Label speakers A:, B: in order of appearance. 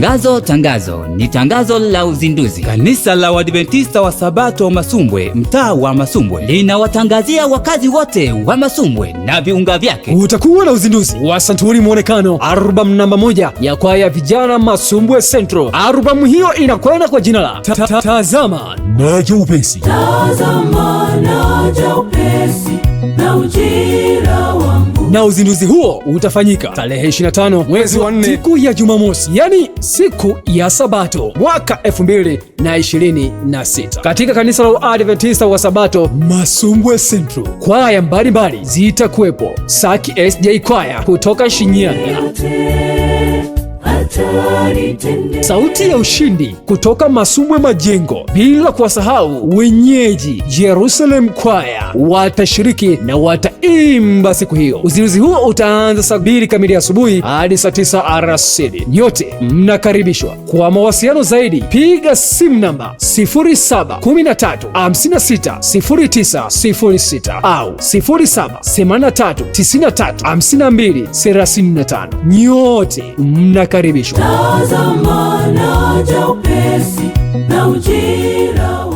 A: Tangazo ni tangazo la uzinduzi. Kanisa la Waadventista wa Sabato Masumbwe, mtaa wa Masumbwe, linawatangazia wakazi wote wa Masumbwe na viunga vyake
B: utakuwa na uzinduzi wa Santuri Muonekano, albamu namba 1 ya kwaya vijana Masumbwe Central. Albamu hiyo inakwenda kwa jina la Tazama Naja Upesi.
C: Tazama naja upesi na ujira wangu.
B: Na uzinduzi huo utafanyika tarehe 25 mwezi wa 4, siku ya Jumamosi, yani siku ya Sabato, mwaka 2026 katika kanisa la Waadventista wa Sabato Masumbwe Central. Kwaya mbalimbali zitakuwepo. Saki SJ kwaya kutoka Shinyanga, Sauti ya Ushindi kutoka Masumbwe Majengo, bila kuwasahau wenyeji Jerusalem Choir watashiriki na wataimba siku hiyo. Uzinduzi huo utaanza saa 2 kamili asubuhi hadi saa 9 alasiri. Nyote mnakaribishwa. Kwa mawasiliano zaidi piga simu namba 0713560906 au 0783935235. Nyote mnakaribishwa.
C: Tazama naja upesi na ujira